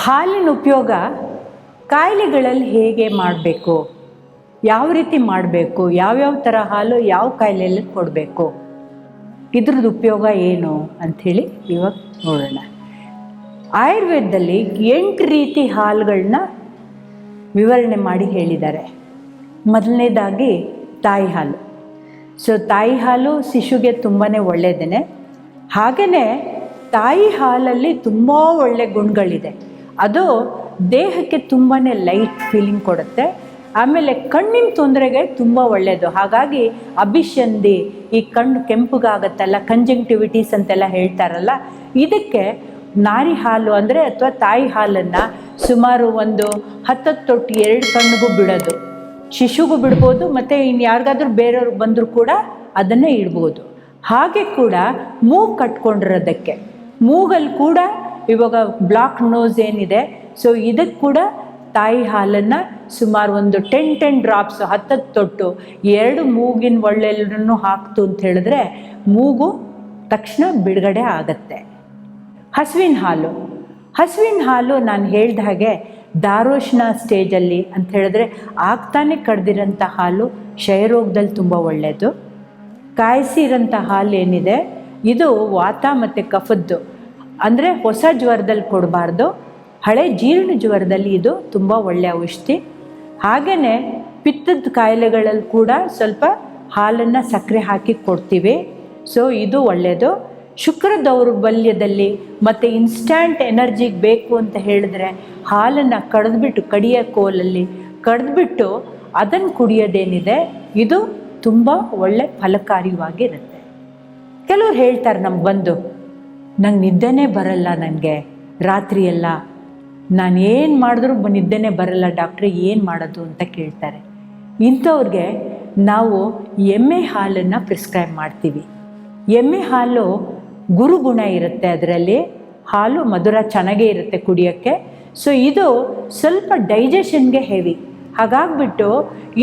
ಹಾಲಿನ ಉಪಯೋಗ ಕಾಯಿಲೆಗಳಲ್ಲಿ ಹೇಗೆ ಮಾಡಬೇಕು, ಯಾವ ರೀತಿ ಮಾಡಬೇಕು, ಯಾವ್ಯಾವ ಥರ ಹಾಲು ಯಾವ ಕಾಯಿಲೆಯಲ್ಲಿ ಕೊಡಬೇಕು, ಇದ್ರದ್ದು ಉಪಯೋಗ ಏನು ಅಂಥೇಳಿ ಇವಾಗ ನೋಡೋಣ. ಆಯುರ್ವೇದದಲ್ಲಿ 8 ರೀತಿ ಹಾಲುಗಳನ್ನ ವಿವರಣೆ ಮಾಡಿ ಹೇಳಿದ್ದಾರೆ. ಮೊದಲನೇದಾಗಿ ತಾಯಿ ಹಾಲು. ಸೊ ತಾಯಿ ಹಾಲು ಶಿಶುಗೆ ತುಂಬಾ ಒಳ್ಳೆಯದೇ. ಹಾಗೆಯೇ ತಾಯಿ ಹಾಲಲ್ಲಿ ತುಂಬ ಒಳ್ಳೆಯ ಗುಣಗಳಿದೆ. ಅದು ದೇಹಕ್ಕೆ ತುಂಬಾ ಲೈಟ್ ಫೀಲಿಂಗ್ ಕೊಡುತ್ತೆ. ಆಮೇಲೆ ಕಣ್ಣಿನ ತೊಂದರೆಗೆ ತುಂಬ ಒಳ್ಳೆಯದು. ಹಾಗಾಗಿ ಅಭಿಷಂಧಿ, ಈ ಕಣ್ಣು ಕೆಂಪುಗಾಗತ್ತಲ್ಲ, ಕಂಜಂಕ್ಟಿವಿಟೀಸ್ ಅಂತೆಲ್ಲ ಹೇಳ್ತಾರಲ್ಲ, ಇದಕ್ಕೆ ನಾರಿ ಹಾಲು ಅಂದರೆ ಅಥವಾ ತಾಯಿ ಹಾಲನ್ನು ಸುಮಾರು ಒಂದು 10 ತೊಟ್ಟು 2 ಕಣ್ಣಿಗೂ ಬಿಡೋದು. ಶಿಶುಗೂ ಬಿಡ್ಬೋದು, ಮತ್ತು ಇನ್ನು ಯಾರಿಗಾದ್ರೂ ಬೇರೆಯವ್ರು ಬಂದರೂ ಕೂಡ ಅದನ್ನೇ ಇಡ್ಬೋದು. ಹಾಗೆ ಕೂಡ ಮೂಗು ಕಟ್ಕೊಂಡಿರೋದಕ್ಕೆ, ಮೂಗಲ್ಲಿ ಕೂಡ ಇವಾಗ ಬ್ಲಾಕ್ ನೋಸ್ ಏನಿದೆ, ಸೊ ಇದಕ್ಕೆ ಕೂಡ ತಾಯಿ ಹಾಲನ್ನು ಸುಮಾರು ಒಂದು 10 ಡ್ರಾಪ್ಸ್ 10 ತೊಟ್ಟು 2 ಮೂಗಿನ ಒಳ್ಳೆಲ್ಲೂ ಹಾಕ್ತು ಅಂತ ಹೇಳಿದ್ರೆ ಮೂಗು ತಕ್ಷಣ ಬಿಡುಗಡೆ ಆಗತ್ತೆ. ಹಸುವಿನ ಹಾಲು ನಾನು ಹೇಳ್ದ ಹಾಗೆ ದಾರೋಷ್ಣ ಸ್ಟೇಜಲ್ಲಿ ಅಂತ ಹೇಳಿದ್ರೆ ಆಗ್ತಾನೆ ಕಡ್ದಿರೋಂಥ ಹಾಲು ಕ್ಷಯರೋಗದಲ್ಲಿ ತುಂಬ ಒಳ್ಳೆಯದು. ಕಾಯಿಸಿರೋಂಥ ಹಾಲು ಏನಿದೆ ಇದು ವಾತ ಮತ್ತು ಕಫದ್ದು, ಅಂದರೆ ಹೊಸ ಜ್ವರದಲ್ಲಿ ಕೊಡಬಾರ್ದು, ಹಳೆ ಜೀರ್ಣ ಜ್ವರದಲ್ಲಿ ಇದು ತುಂಬ ಒಳ್ಳೆಯ ಔಷಧಿ. ಹಾಗೆಯೇ ಪಿತ್ತದ ಕಾಯಿಲೆಗಳಲ್ಲಿ ಕೂಡ ಸ್ವಲ್ಪ ಹಾಲನ್ನು ಸಕ್ಕರೆ ಹಾಕಿ ಕೊಡ್ತೀವಿ. ಸೊ ಇದು ಒಳ್ಳೆಯದು. ಶುಕ್ರ ದೌರ್ಬಲ್ಯದಲ್ಲಿ ಮತ್ತು ಇನ್ಸ್ಟ್ಯಾಂಟ್ ಎನರ್ಜಿಗೆ ಬೇಕು ಅಂತ ಹೇಳಿದ್ರೆ ಹಾಲನ್ನು ಕಡಿಯ ಕೋಲಲ್ಲಿ ಕಡಿದ್ಬಿಟ್ಟು ಅದನ್ನು ಕುಡಿಯೋದೇನಿದೆ ಇದು ತುಂಬ ಒಳ್ಳೆ ಫಲಕಾರಿಯಾಗಿರುತ್ತೆ. ಕೆಲವ್ರು ಹೇಳ್ತಾರೆ ನಮ್ಗೆ ಬಂದು, ನಂಗೆ ನಿದ್ದೆನೇ ಬರಲ್ಲ, ನನಗೆ ರಾತ್ರಿಯೆಲ್ಲ ನಾನು ಏನು ಮಾಡಿದ್ರೂ ನಿದ್ದೆನೇ ಬರಲ್ಲ ಡಾಕ್ಟ್ರೆ, ಏನು ಮಾಡೋದು ಅಂತ ಕೇಳ್ತಾರೆ. ಇಂಥವ್ರಿಗೆ ನಾವು ಎಮ್ಮೆ ಹಾಲನ್ನು ಪ್ರಿಸ್ಕ್ರೈಬ್ ಮಾಡ್ತೀವಿ. ಎಮ್ಮೆ ಹಾಲು ಗುರುಗುಣ ಇರುತ್ತೆ, ಅದರಲ್ಲಿ ಹಾಲು ಮಧುರ ಚೆನ್ನಾಗೇ ಇರುತ್ತೆ ಕುಡಿಯೋಕ್ಕೆ. ಸೊ ಇದು ಸ್ವಲ್ಪ ಡೈಜೆಷನ್ಗೆ ಹೆವಿ. ಹಾಗಾಗ್ಬಿಟ್ಟು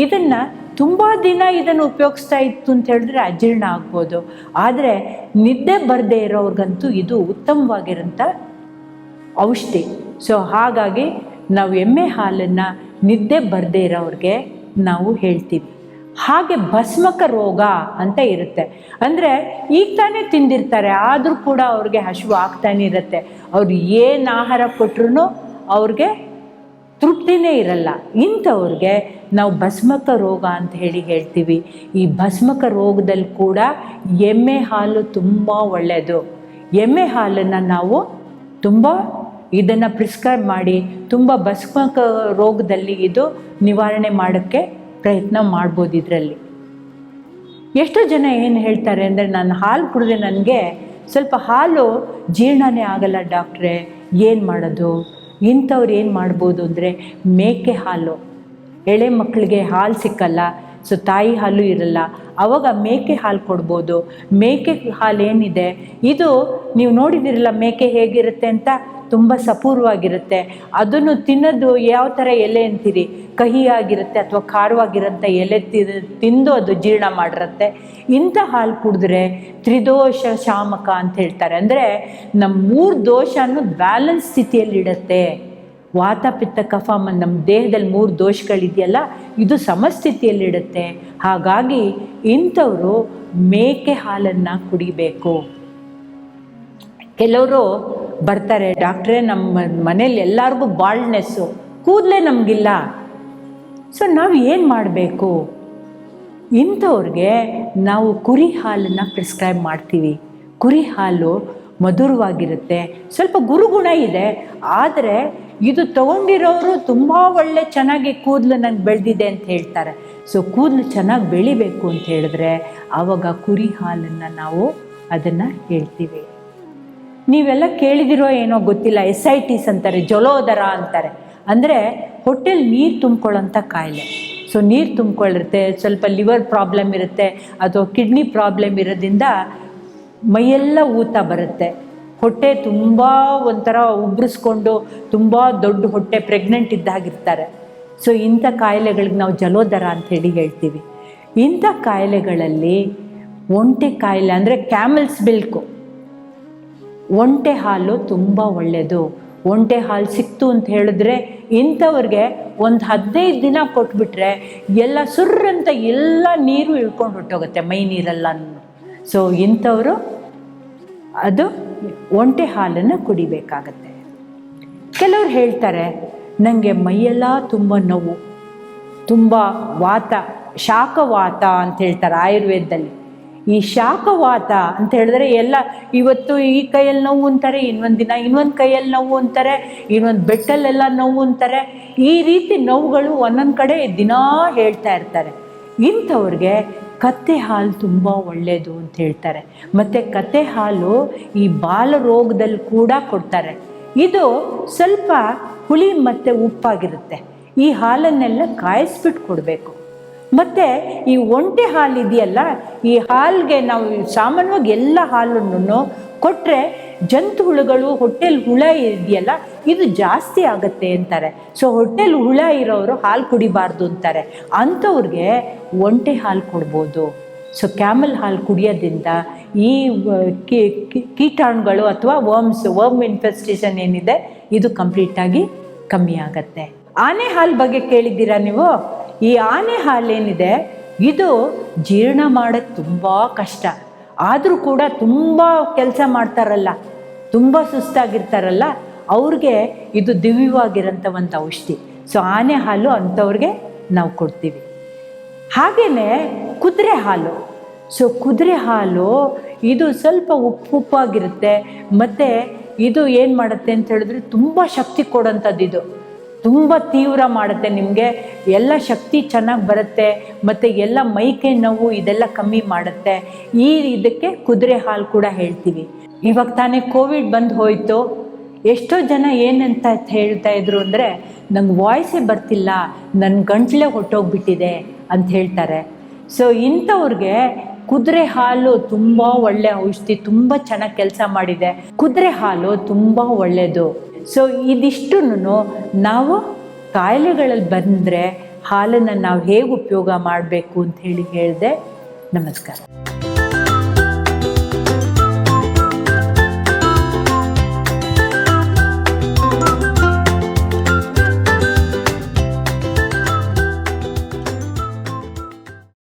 ಇದನ್ನು ತುಂಬ ದಿನ ಇದನ್ನು ಉಪಯೋಗಿಸ್ತಾ ಇತ್ತು ಅಂತ ಹೇಳಿದ್ರೆ ಅಜೀರ್ಣ ಆಗ್ಬೋದು. ಆದರೆ ನಿದ್ದೆ ಬರದೇ ಇರೋರ್ಗಂತೂ ಇದು ಉತ್ತಮವಾಗಿರೋಂಥ ಔಷಧಿ. ಸೊ ಹಾಗಾಗಿ ನಾವು ಎಮ್ಮೆ ಹಾಲನ್ನು ನಿದ್ದೆ ಬರದೇ ಇರೋವ್ರಿಗೆ ನಾವು ಹೇಳ್ತೀವಿ. ಹಾಗೆ ಭಸ್ಮಕ ರೋಗ ಅಂತ ಇರುತ್ತೆ, ಅಂದರೆ ಈಗ ತಾನೇ ತಿಂದಿರ್ತಾರೆ ಆದರೂ ಕೂಡ ಅವ್ರಿಗೆ ಹಸಿವು ಆಗ್ತಾನೆ ಇರುತ್ತೆ. ಅವ್ರು ಏನು ಆಹಾರ ಕೊಟ್ಟರು ಅವ್ರಿಗೆ ತೃಪ್ತಿನೇ ಇರಲ್ಲ. ಇಂಥವ್ರಿಗೆ ನಾವು ಭಸ್ಮಕ ರೋಗ ಅಂತ ಹೇಳ್ತೀವಿ. ಈ ಭಸ್ಮಕ ರೋಗದಲ್ಲಿ ಕೂಡ ಎಮ್ಮೆ ಹಾಲು ತುಂಬ ಒಳ್ಳೆಯದು. ಎಮ್ಮೆ ಹಾಲನ್ನು ನಾವು ತುಂಬ ಇದನ್ನು ಪ್ರಿಸ್ಕ್ರೈಬ್ ಮಾಡಿ ತುಂಬ ಭಸ್ಮಕ ರೋಗದಲ್ಲಿ ಇದು ನಿವಾರಣೆ ಮಾಡೋಕ್ಕೆ ಪ್ರಯತ್ನ ಮಾಡ್ಬೋದು. ಇದರಲ್ಲಿ ಎಷ್ಟೋ ಜನ ಏನು ಹೇಳ್ತಾರೆ ಅಂದರೆ, ನಾನು ಹಾಲು ಕುಡಿದ್ರೆ ನನಗೆ ಸ್ವಲ್ಪ ಹಾಲು ಜೀರ್ಣನೇ ಆಗಲ್ಲ ಡಾಕ್ಟ್ರೆ, ಏನು ಮಾಡೋದು? ಇಂಥವ್ರು ಏನು ಮಾಡ್ಬೋದು ಅಂದರೆ, ಮೇಕೆ ಹಾಲು, ಎಳೆ ಮಕ್ಕಳಿಗೆ ಹಾಲು ಸಿಕ್ಕಲ್ಲ, ಸೊ ತಾಯಿ ಹಾಲು ಇರಲ್ಲ, ಆವಾಗ ಮೇಕೆ ಹಾಲು ಕೊಡ್ಬೋದು. ಮೇಕೆ ಹಾಲು ಏನಿದೆ ಇದು ನೀವು ನೋಡಿದಿರಲ್ಲ ಮೇಕೆ ಹೇಗಿರುತ್ತೆ ಅಂತ, ತುಂಬ ಸಪೂರ್ವಾಗಿರುತ್ತೆ. ಅದನ್ನು ತಿನ್ನೋದು ಯಾವ ಥರ ಎಲೆ ಅಂತೀರಿ, ಕಹಿಯಾಗಿರುತ್ತೆ ಅಥವಾ ಖಾರವಾಗಿರೋಂಥ ಎಲೆ ತಿಂದು ಅದು ಜೀರ್ಣ ಮಾಡಿರುತ್ತೆ. ಇಂಥ ಹಾಲು ಕುಡಿದ್ರೆ ತ್ರಿದೋಷ ಶಾಮಕ ಅಂತ ಹೇಳ್ತಾರೆ, ಅಂದರೆ ನಮ್ಮ 3 ದೋಷನೂ ಬ್ಯಾಲೆನ್ಸ್ ಸ್ಥಿತಿಯಲ್ಲಿಡುತ್ತೆ. ವಾತ ಪಿತ್ತ ಕಫ ನಮ್ಮ ದೇಹದಲ್ಲಿ 3 ದೋಷಗಳಿದೆಯಲ್ಲ, ಇದು ಸಮಸ್ಥಿತಿಯಲ್ಲಿಡುತ್ತೆ. ಹಾಗಾಗಿ ಇಂಥವರು ಮೇಕೆ ಹಾಲನ್ನು ಕುಡಿಬೇಕು. ಕೆಲವರು ಬರ್ತಾರೆ, ಡಾಕ್ಟ್ರೇ ನಮ್ಮ ಮನೇಲಿ ಎಲ್ಲರಿಗೂ ಬಾಲ್ಡ್ನೆಸ್ಸು, ಕೂದಲೇ ನಮಗಿಲ್ಲ, ಸೊ ನಾವು ಏನು ಮಾಡಬೇಕು? ಇಂಥವ್ರಿಗೆ ನಾವು ಕುರಿ ಹಾಲನ್ನು ಪ್ರಿಸ್ಕ್ರೈಬ್ ಮಾಡ್ತೀವಿ. ಕುರಿ ಹಾಲು ಮಧುರವಾಗಿರುತ್ತೆ, ಸ್ವಲ್ಪ ಗುರುಗುಣ ಇದೆ, ಆದರೆ ಇದು ತೊಗೊಂಡಿರೋರು ತುಂಬ ಒಳ್ಳೆ ಚೆನ್ನಾಗಿ ಕೂದಲು ನಂಗೆ ಬೆಳೆದಿದೆ ಅಂತ ಹೇಳ್ತಾರೆ. ಸೊ ಕೂದಲು ಚೆನ್ನಾಗಿ ಬೆಳಿಬೇಕು ಅಂತ ಹೇಳಿದ್ರೆ ಆವಾಗ ಕುರಿ ಹಾಲನ್ನು ನಾವು ಅದನ್ನು ಹೇಳ್ತೀವಿ. ನೀವೆಲ್ಲ ಕೇಳಿದಿರೋ ಏನೋ ಗೊತ್ತಿಲ್ಲ, SITs ಅಂತಾರೆ, ಜಲೋದರ ಅಂತಾರೆ, ಅಂದರೆ ಹೊಟ್ಟೆಲಿ ನೀರು ತುಂಬ್ಕೊಳ್ಳೋಂಥ ಕಾಯಿಲೆ. ಸೊ ನೀರು ತುಂಬ್ಕೊಳ್ಳಿರುತ್ತೆ, ಸ್ವಲ್ಪ ಲಿವರ್ ಪ್ರಾಬ್ಲಮ್ ಇರುತ್ತೆ ಅಥವಾ ಕಿಡ್ನಿ ಪ್ರಾಬ್ಲಮ್ ಇರೋದ್ರಿಂದ ಮೈಯೆಲ್ಲ ಊತ ಬರುತ್ತೆ, ಹೊಟ್ಟೆ ತುಂಬ ಒಂಥರ ಉಬ್ರಿಸ್ಕೊಂಡು ತುಂಬ ದೊಡ್ಡ ಹೊಟ್ಟೆ ಪ್ರೆಗ್ನೆಂಟ್ ಇದ್ದಾಗಿರ್ತಾರೆ. ಸೊ ಇಂಥ ಕಾಯಿಲೆಗಳಿಗೆ ನಾವು ಜಲೋದರ ಅಂಥೇಳಿ ಹೇಳ್ತೀವಿ. ಇಂಥ ಕಾಯಿಲೆಗಳಲ್ಲಿ ಒಂಟೆ ಕಾಯಿಲೆ ಅಂದರೆ ಕ್ಯಾಮಲ್ಸ್ ಮಿಲ್ಕು, ಒಂಟೆ ಹಾಲು ತುಂಬ ಒಳ್ಳೆಯದು. ಒಂಟೆ ಹಾಲು ಸಿಕ್ತು ಅಂತ ಹೇಳಿದ್ರೆ ಇಂಥವ್ರಿಗೆ ಒಂದು 15 ದಿನ ಕೊಟ್ಬಿಟ್ರೆ ಎಲ್ಲ ಸುರ್ರಂತ ಎಲ್ಲ ನೀರು ಇಳ್ಕೊಂಡು ಹೊಟ್ಟೋಗುತ್ತೆ, ಮೈ ನೀರೆಲ್ಲ. ಸೊ ಇಂಥವರು ಅದು ಒಂಟೆ ಹಾಲನ್ನು ಕುಡಿಬೇಕಾಗತ್ತೆ. ಕೆಲವ್ರು ಹೇಳ್ತಾರೆ ನನಗೆ ಮೈಯೆಲ್ಲ ತುಂಬ ನೋವು, ತುಂಬ ವಾತ, ಶಾಖವಾತ ಅಂತ ಹೇಳ್ತಾರೆ ಆಯುರ್ವೇದದಲ್ಲಿ. ಈ ಶಾಖವಾತ ಅಂತ ಹೇಳಿದ್ರೆ ಎಲ್ಲ ಇವತ್ತು ಈ ಕೈಯಲ್ಲಿ ನೋವು ಅಂತಾರೆ, ಇನ್ನೊಂದು ದಿನ ಇನ್ನೊಂದು ಕೈಯಲ್ಲಿ ನೋವು ಅಂತಾರೆ, ಇನ್ನೊಂದು ಬೆಟ್ಟಲ್ಲೆಲ್ಲ ನೋವು ಅಂತಾರೆ. ಈ ರೀತಿ ನೋವುಗಳು ಒಂದೊಂದು ಕಡೆ ದಿನಾ ಹೇಳ್ತಾ ಇರ್ತಾರೆ. ಇಂಥವ್ರಿಗೆ ಕತ್ತೆ ಹಾಲು ತುಂಬ ಒಳ್ಳೆಯದು ಅಂತ ಹೇಳ್ತಾರೆ. ಮತ್ತು ಕತ್ತೆ ಹಾಲು ಈ ಬಾಲರೋಗದಲ್ಲಿ ಕೂಡ ಕೊಡ್ತಾರೆ. ಇದು ಸ್ವಲ್ಪ ಹುಳಿ ಮತ್ತು ಉಪ್ಪಾಗಿರುತ್ತೆ. ಈ ಹಾಲನ್ನೆಲ್ಲ ಕಾಯಿಸ್ಬಿಟ್ಟು ಕೊಡಬೇಕು. ಮತ್ತು ಈ ಒಂಟೆ ಹಾಲು ಇದೆಯಲ್ಲ, ಈ ಹಾಲಿಗೆ ನಾವು ಸಾಮಾನ್ಯವಾಗಿ ಎಲ್ಲ ಹಾಲನ್ನು ಕೊಟ್ಟರೆ ಜಂತು ಹುಳುಗಳು, ಹೊಟ್ಟೆಲಿ ಹುಳ ಇದೆಯಲ್ಲ ಇದು ಜಾಸ್ತಿ ಆಗುತ್ತೆ ಅಂತಾರೆ. ಸೊ ಹೊಟ್ಟೆಲಿ ಹುಳ ಇರೋರು ಹಾಲು ಕುಡಿಬಾರ್ದು ಅಂತಾರೆ. ಅಂಥವ್ರಿಗೆ ಒಂಟೆ ಹಾಲು ಕೊಡ್ಬೋದು. ಸೊ ಕ್ಯಾಮಲ್ ಹಾಲು ಕುಡಿಯೋದ್ರಿಂದ ಈ ಕೀಟಾಣುಗಳು ಅಥವಾ ವರ್ಮ್ ಇನ್ಫೆಸ್ಟೇಷನ್ ಏನಿದೆ ಇದು ಕಂಪ್ಲೀಟಾಗಿ ಕಮ್ಮಿ ಆಗತ್ತೆ. ಆನೆ ಹಾಲು ಬಗ್ಗೆ ಕೇಳಿದ್ದೀರಾ ನೀವು? ಈ ಆನೆ ಹಾಲೇನಿದೆ ಇದು ಜೀರ್ಣ ಮಾಡೋಕ್ಕೆ ತುಂಬ ಕಷ್ಟ. ಆದರೂ ಕೂಡ ತುಂಬ ಕೆಲಸ ಮಾಡ್ತಾರಲ್ಲ, ತುಂಬ ಸುಸ್ತಾಗಿರ್ತಾರಲ್ಲ, ಅವ್ರಿಗೆ ಇದು ದಿವ್ಯವಾಗಿರೋಂಥ ಒಂದು ಔಷಧಿ. ಸೊ ಆನೆ ಹಾಲು ಅಂಥವ್ರಿಗೆ ನಾವು ಕೊಡ್ತೀವಿ. ಹಾಗೆಯೇ ಕುದುರೆ ಹಾಲು. ಸೊ ಕುದುರೆ ಹಾಲು ಇದು ಸ್ವಲ್ಪ ಉಪ್ಪಾಗಿರುತ್ತೆ. ಮತ್ತು ಇದು ಏನು ಮಾಡುತ್ತೆ ಅಂತ ಹೇಳಿದ್ರೆ ತುಂಬ ಶಕ್ತಿ ಕೊಡೋಂಥದ್ದು. ಇದು ತುಂಬ ತೀವ್ರ ಮಾಡುತ್ತೆ, ನಿಮಗೆ ಎಲ್ಲ ಶಕ್ತಿ ಚೆನ್ನಾಗಿ ಬರುತ್ತೆ. ಮತ್ತು ಎಲ್ಲ ಮೈಕೈ ನೋವು ಇದೆಲ್ಲ ಕಮ್ಮಿ ಮಾಡುತ್ತೆ. ಇದಕ್ಕೆ ಕುದುರೆ ಹಾಲು ಕೂಡ ಹೇಳ್ತೀವಿ. ಇವಾಗ ತಾನೇ ಕೋವಿಡ್ ಬಂದು ಹೋಯಿತು. ಎಷ್ಟೋ ಜನ ಏನಂತ ಹೇಳ್ತಾ ಇದ್ರು ಅಂದರೆ ನಂಗೆ ವಾಯ್ಸೇ ಬರ್ತಿಲ್ಲ, ನನ್ನ ಗಂಟ್ಲೇ ಹೊಟ್ಟೋಗ್ಬಿಟ್ಟಿದೆ ಅಂತ ಹೇಳ್ತಾರೆ. ಸೊ ಇಂಥವ್ರಿಗೆ ಕುದುರೆ ಹಾಲು ತುಂಬ ಒಳ್ಳೆಯ ಔಷಧಿ, ತುಂಬ ಚೆನ್ನಾಗಿ ಕೆಲಸ ಮಾಡಿದೆ. ಕುದುರೆ ಹಾಲು ತುಂಬ ಒಳ್ಳೆಯದು. ಸೊ ಇದಿಷ್ಟನ್ನು ನಾವು ಕಾಯಿಲೆಗಳಲ್ಲಿ ಬಂದರೆ ಹಾಲನ್ನು ನಾವು ಹೇಗೆ ಉಪಯೋಗ ಮಾಡಬೇಕು ಅಂತ ಹೇಳಿದೆ. ನಮಸ್ಕಾರ.